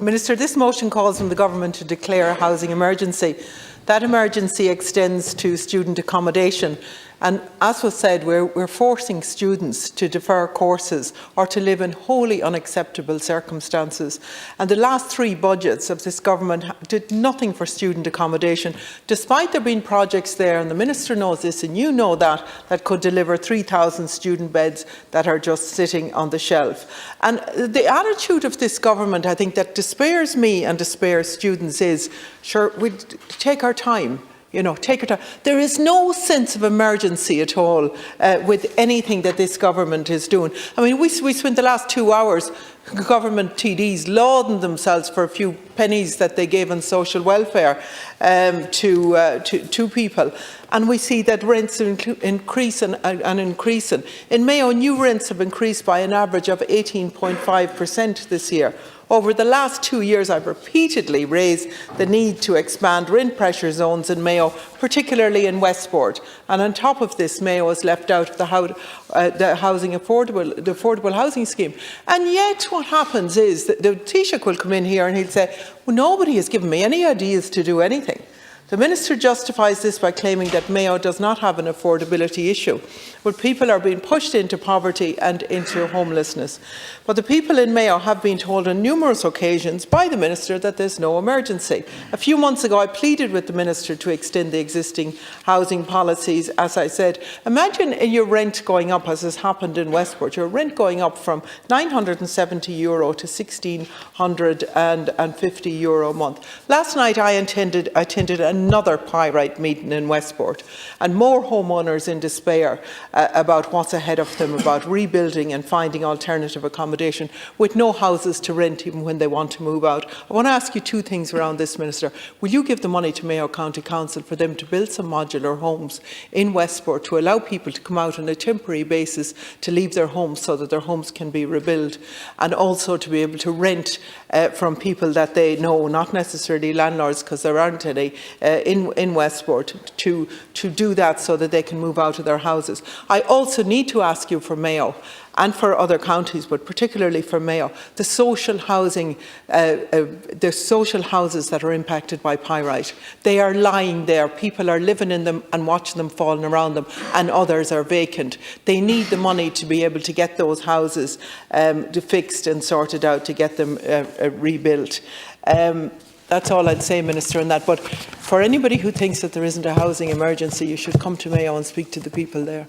Minister, this motion calls on the Government to declare a housing emergency. That emergency extends to student accommodation. And as was said, we're forcing students to defer courses or to live in wholly unacceptable circumstances. And the last 3 budgets of this government did nothing for student accommodation, despite there being projects there, and the Minister knows this and you know that could deliver 3,000 student beds that are just sitting on the shelf. And the attitude of this government, I think, that despairs me and despairs students is, sure, we'll take our time. You know, take your time. There is no sense of emergency at all with anything that this government is doing. I mean, we spent the last 2 hours, government TDs, lauding themselves for a few pennies that they gave on social welfare to people. And we see that rents increase and increasing. In Mayo, new rents have increased by an average of 18.5% this year. Over the last 2 years, I've repeatedly raised the need to expand rent pressure zones in Mayo, particularly in Westport. And on top of this, Mayo is left out of the affordable housing scheme. And yet what happens is that the Taoiseach will come in here and he'll say, well, nobody has given me any ideas to do anything. The Minister justifies this by claiming that Mayo does not have an affordability issue, but people are being pushed into poverty and into homelessness. But the people in Mayo have been told on numerous occasions by the Minister that there's no emergency. A few months ago, I pleaded with the Minister to extend the existing housing policies. As I said, imagine your rent going up, as has happened in Westport, your rent going up from €970 to €1,650 a month. Last night, I attended another pyrite meeting in Westport, and more homeowners in despair about what's ahead of them, about rebuilding and finding alternative accommodation with no houses to rent even when they want to move out. I want to ask you 2 things around this, Minister. Will you give the money to Mayo County Council for them to build some modular homes in Westport to allow people to come out on a temporary basis to leave their homes so that their homes can be rebuilt, and also to be able to rent from people that they know, not necessarily landlords because there aren't any, in Westport, to do that so that they can move out of their houses. I also need to ask you for Mayo and for other counties, but particularly for Mayo, the social housing, the social houses that are impacted by pyrite. They are lying there. People are living in them and watching them falling around them, and others are vacant. They need the money to be able to get those houses fixed and sorted out, to get them rebuilt. That's all I'd say, Minister, on that. But for anybody who thinks that there isn't a housing emergency, you should come to Mayo and speak to the people there.